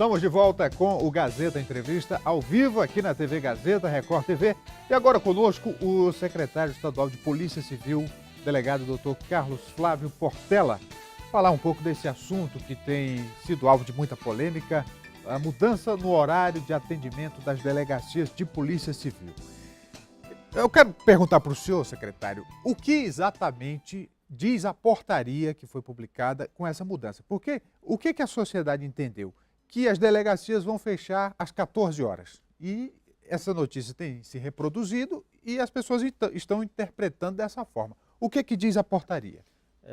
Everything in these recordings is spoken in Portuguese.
Estamos de volta com o Gazeta Entrevista, ao vivo aqui na TV Gazeta, Record TV. E agora conosco o secretário estadual de Polícia Civil, delegado Dr. Carlos Flávio Portela. Falar um pouco desse assunto que tem sido alvo de muita polêmica, a mudança no horário de atendimento das delegacias de Polícia Civil. Eu quero perguntar para o senhor, secretário, o que exatamente diz a portaria que foi publicada com essa mudança? Porque o que a sociedade entendeu? Que as delegacias vão fechar às 14 horas. E essa notícia tem se reproduzido e as pessoas estão interpretando dessa forma. O que diz a portaria?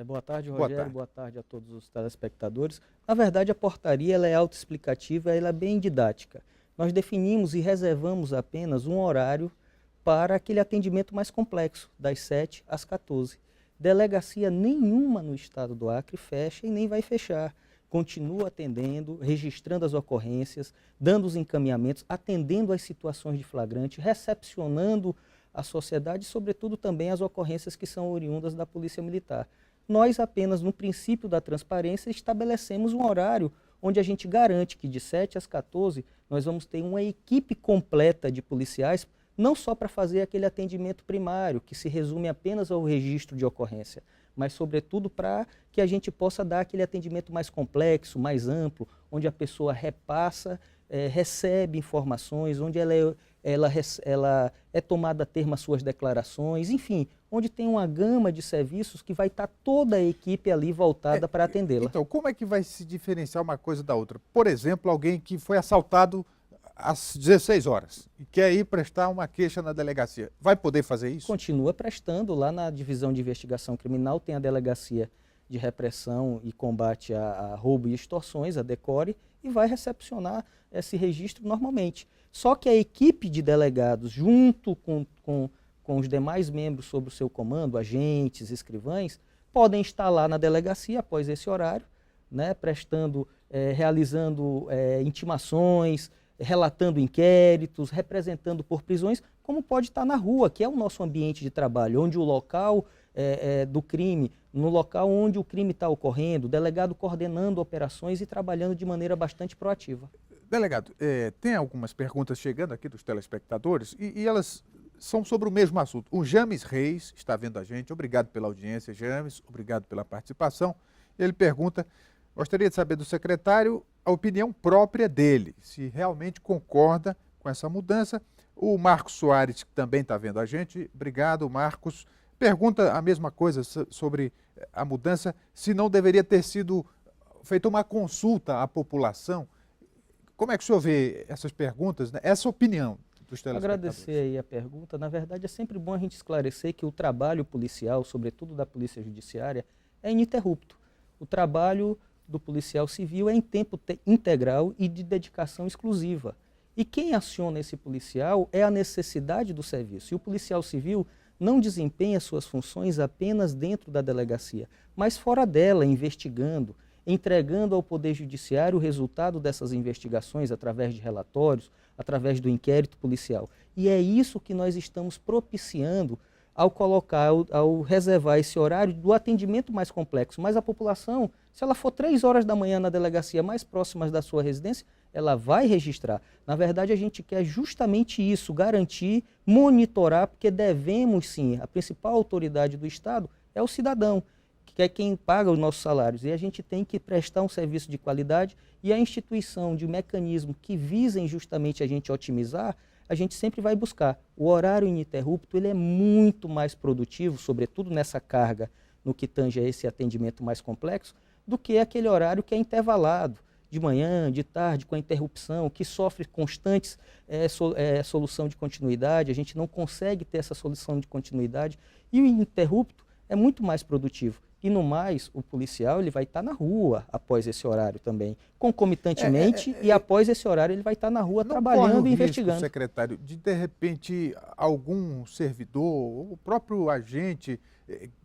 Boa tarde, Rogério. Boa tarde a todos os telespectadores. Na verdade, a portaria ela é autoexplicativa, ela é bem didática. Nós definimos e reservamos apenas um horário para aquele atendimento mais complexo, das 7 às 14. Delegacia nenhuma no estado do Acre fecha e nem vai fechar. Continua atendendo, registrando as ocorrências, dando os encaminhamentos, atendendo às situações de flagrante, recepcionando a sociedade e, sobretudo, também as ocorrências que são oriundas da Polícia Militar. Nós apenas, no princípio da transparência, estabelecemos um horário onde a gente garante que de 7 às 14 nós vamos ter uma equipe completa de policiais, não só para fazer aquele atendimento primário, que se resume apenas ao registro de ocorrência, mas, sobretudo, para que a gente possa dar aquele atendimento mais complexo, mais amplo, onde a pessoa repassa, recebe informações, onde ela é tomada a termo as suas declarações, enfim, onde tem uma gama de serviços que vai estar toda a equipe ali voltada para atendê-la. Então, como é que vai se diferenciar uma coisa da outra? Por exemplo, alguém que foi assaltado às 16 horas e quer ir prestar uma queixa na delegacia, vai poder fazer isso? Continua prestando. Lá na Divisão de Investigação Criminal tem a Delegacia de Repressão e Combate a Roubo e Extorsões, a DECORE, e vai recepcionar esse registro normalmente. Só que a equipe de delegados, junto com os demais membros sob o seu comando, agentes, escrivães, podem estar lá na delegacia após esse horário, né, prestando, realizando intimações, relatando inquéritos, representando por prisões, como pode estar na rua, que é o nosso ambiente de trabalho, onde o local do crime, no local onde o crime está ocorrendo, o delegado coordenando operações e trabalhando de maneira bastante proativa. Delegado, tem algumas perguntas chegando aqui dos telespectadores e elas são sobre o mesmo assunto. O James Reis está vendo a gente, obrigado pela audiência, James, obrigado pela participação. Ele pergunta: gostaria de saber do secretário a opinião própria dele, se realmente concorda com essa mudança. O Marcos Soares, que também está vendo a gente, obrigado, Marcos, pergunta a mesma coisa sobre a mudança, se não deveria ter sido feita uma consulta à população. Como é que o senhor vê essas perguntas, né? Essa opinião dos telespectadores? Agradecer aí a pergunta. Na verdade, é sempre bom a gente esclarecer que o trabalho policial, sobretudo da Polícia Judiciária, é ininterrupto. O trabalho do policial civil é em tempo integral e de dedicação exclusiva. E quem aciona esse policial é a necessidade do serviço. E o policial civil não desempenha suas funções apenas dentro da delegacia, mas fora dela, investigando, entregando ao Poder Judiciário o resultado dessas investigações através de relatórios, através do inquérito policial. E é isso que nós estamos propiciando ao colocar, ao reservar esse horário do atendimento mais complexo. Mas a população, se ela for 3 horas da manhã na delegacia mais próxima da sua residência, ela vai registrar. Na verdade, a gente quer justamente isso, garantir, monitorar, porque devemos sim, a principal autoridade do Estado é o cidadão, que é quem paga os nossos salários. E a gente tem que prestar um serviço de qualidade e a instituição de mecanismos que visem justamente a gente otimizar, a gente sempre vai buscar. O horário ininterrupto ele é muito mais produtivo, sobretudo nessa carga, no que tange a esse atendimento mais complexo, do que aquele horário que é intervalado, de manhã, de tarde, com a interrupção, que sofre constantes solução de continuidade, a gente não consegue ter essa solução de continuidade, e o ininterrupto é muito mais produtivo. E no mais, o policial ele vai estar na rua após esse horário também, concomitantemente, e após esse horário ele vai estar na rua trabalhando e investigando. Risco, secretário, de repente algum servidor, o próprio agente,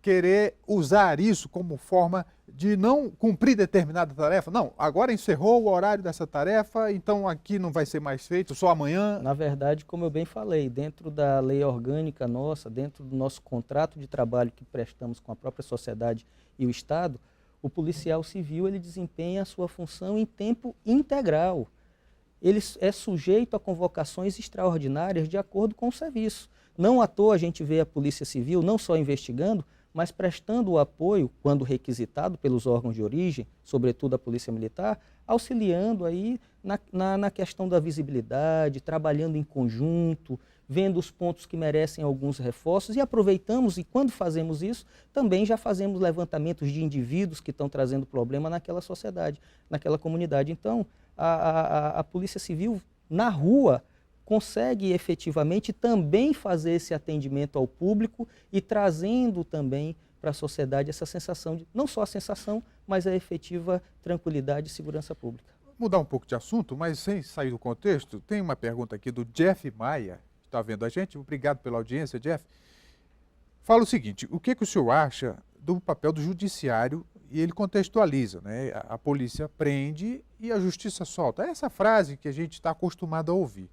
querer usar isso como forma de não cumprir determinada tarefa? Não, agora encerrou o horário dessa tarefa, então aqui não vai ser mais feito, só amanhã? Na verdade, como eu bem falei, dentro da lei orgânica nossa, dentro do nosso contrato de trabalho que prestamos com a própria sociedade e o Estado, o policial civil ele desempenha a sua função em tempo integral. ele é sujeito a convocações extraordinárias de acordo com o serviço. Não à toa a gente vê a Polícia Civil não só investigando, mas prestando o apoio, quando requisitado pelos órgãos de origem, sobretudo a Polícia Militar, auxiliando aí na questão da visibilidade, trabalhando em conjunto, vendo os pontos que merecem alguns reforços e aproveitamos, e quando fazemos isso, também já fazemos levantamentos de indivíduos que estão trazendo problema naquela sociedade, naquela comunidade. Então, a Polícia Civil, na rua, consegue efetivamente também fazer esse atendimento ao público e trazendo também para a sociedade essa sensação, não só a sensação, mas a efetiva tranquilidade e segurança pública. Mudar um pouco de assunto, mas sem sair do contexto, tem uma pergunta aqui do Jeff Maia, que está vendo a gente. Obrigado pela audiência, Jeff. Fala o seguinte, o que o senhor acha do papel do judiciário? E ele contextualiza, né? A polícia prende e a justiça solta. É essa frase que a gente está acostumado a ouvir.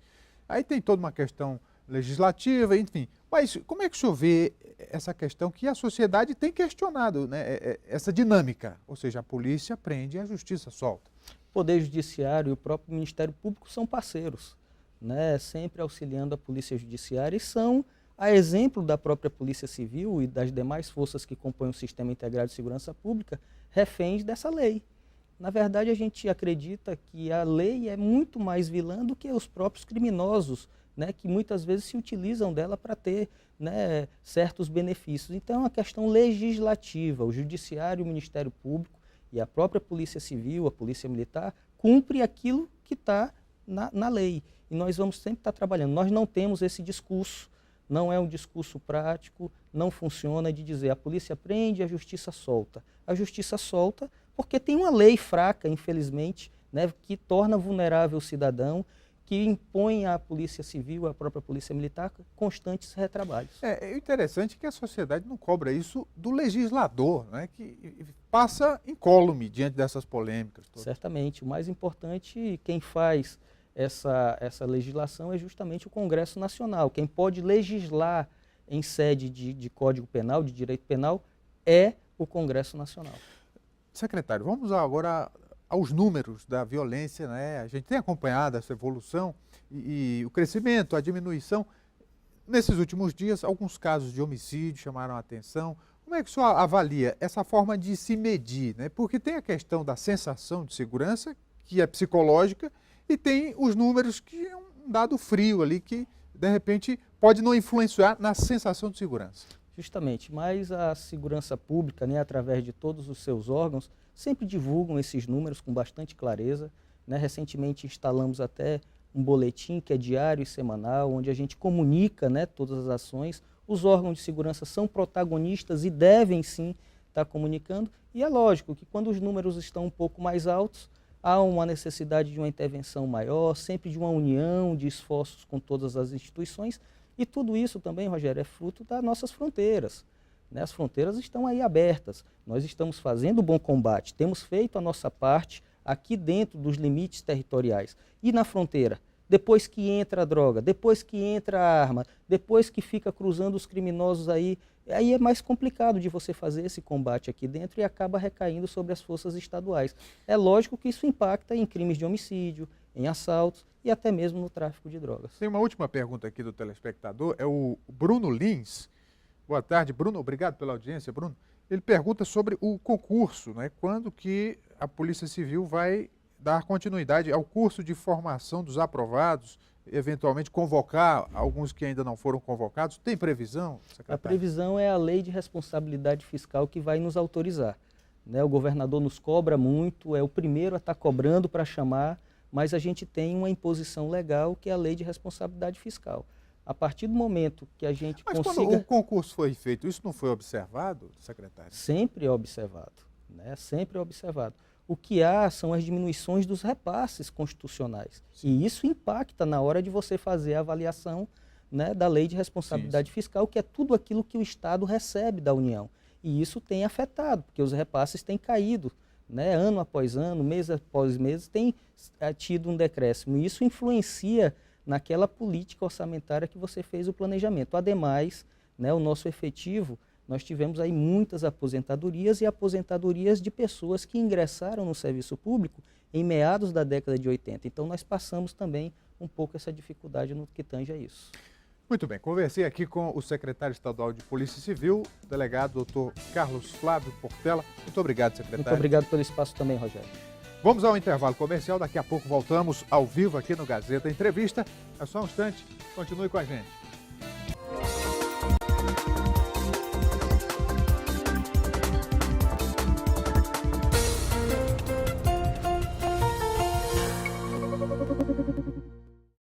Aí tem toda uma questão legislativa, enfim. Mas como é que o senhor vê essa questão que a sociedade tem questionado, né? Essa dinâmica? Ou seja, a polícia prende e a justiça solta. O Poder Judiciário e o próprio Ministério Público são parceiros, né? Sempre auxiliando a Polícia Judiciária e são, a exemplo da própria Polícia Civil e das demais forças que compõem o Sistema Integrado de Segurança Pública, reféns dessa lei. Na verdade, a gente acredita que a lei é muito mais vilã do que os próprios criminosos, né, que muitas vezes se utilizam dela para ter, né, certos benefícios. Então, é uma questão legislativa. O Judiciário, o Ministério Público e a própria Polícia Civil, a Polícia Militar, cumpre aquilo que está na lei. E nós vamos sempre estar trabalhando. Nós não temos esse discurso, não é um discurso prático, não funciona de dizer a polícia prende, a justiça solta. A justiça solta porque tem uma lei fraca, infelizmente, né, que torna vulnerável o cidadão, que impõe à Polícia Civil, à própria Polícia Militar, constantes retrabalhos. É interessante que a sociedade não cobra isso do legislador, né, que passa incólume diante dessas polêmicas todas. Certamente. O mais importante, quem faz essa legislação é justamente o Congresso Nacional. Quem pode legislar em sede de Código Penal, de Direito Penal, é o Congresso Nacional. Secretário, vamos agora aos números da violência, né? A gente tem acompanhado essa evolução e o crescimento, a diminuição. Nesses últimos dias, alguns casos de homicídio chamaram a atenção. Como é que o senhor avalia essa forma de se medir, né? Porque tem a questão da sensação de segurança, que é psicológica, e tem os números que é um dado frio ali que, de repente, pode não influenciar na sensação de segurança. Justamente, mas a segurança pública, né, através de todos os seus órgãos, sempre divulgam esses números com bastante clareza, né? Recentemente instalamos até um boletim que é diário e semanal, onde a gente comunica, né, todas as ações. Os órgãos de segurança são protagonistas e devem sim estar comunicando. E é lógico que quando os números estão um pouco mais altos, há uma necessidade de uma intervenção maior, sempre de uma união de esforços com todas as instituições. E tudo isso também, Rogério, é fruto das nossas fronteiras, né? As fronteiras estão aí abertas. Nós estamos fazendo bom combate, temos feito a nossa parte aqui dentro dos limites territoriais. E na fronteira, depois que entra a droga, depois que entra a arma, depois que fica cruzando os criminosos aí é mais complicado de você fazer esse combate aqui dentro e acaba recaindo sobre as forças estaduais. É lógico que isso impacta em crimes de homicídio, em assaltos e até mesmo no tráfico de drogas. Tem uma última pergunta aqui do telespectador, é o Bruno Lins. Boa tarde, Bruno. Obrigado pela audiência, Bruno. Ele pergunta sobre o concurso, né? Quando que a Polícia Civil vai dar continuidade ao curso de formação dos aprovados, eventualmente convocar alguns que ainda não foram convocados? Tem previsão, secretário? A previsão é a Lei de Responsabilidade Fiscal que vai nos autorizar, né? O governador nos cobra muito, é o primeiro a estar cobrando para chamar, mas a gente tem uma imposição legal que é a Lei de Responsabilidade Fiscal. A partir do momento que a gente Mas consiga... quando o concurso foi feito, isso não foi observado, secretário? Sempre é observado, né? Sempre é observado. O que há são as diminuições dos repasses constitucionais. Sim. E isso impacta na hora de você fazer a avaliação, né, da Lei de Responsabilidade Fiscal, que é tudo aquilo que o Estado recebe da União. E isso tem afetado, porque os repasses têm caído, né, ano após ano, mês após mês, tem tido um decréscimo. E isso influencia naquela política orçamentária que você fez o planejamento. Ademais, né, o nosso efetivo, nós tivemos aí muitas aposentadorias e aposentadorias de pessoas que ingressaram no serviço público em meados da década de 80. Então nós passamos também um pouco essa dificuldade no que tange a isso. Muito bem, conversei aqui com o secretário estadual de Polícia Civil, delegado Dr. Carlos Flávio Portela. Muito obrigado, secretário. Muito obrigado pelo espaço também, Rogério. Vamos ao intervalo comercial, daqui a pouco voltamos ao vivo aqui no Gazeta Entrevista. É só um instante, continue com a gente.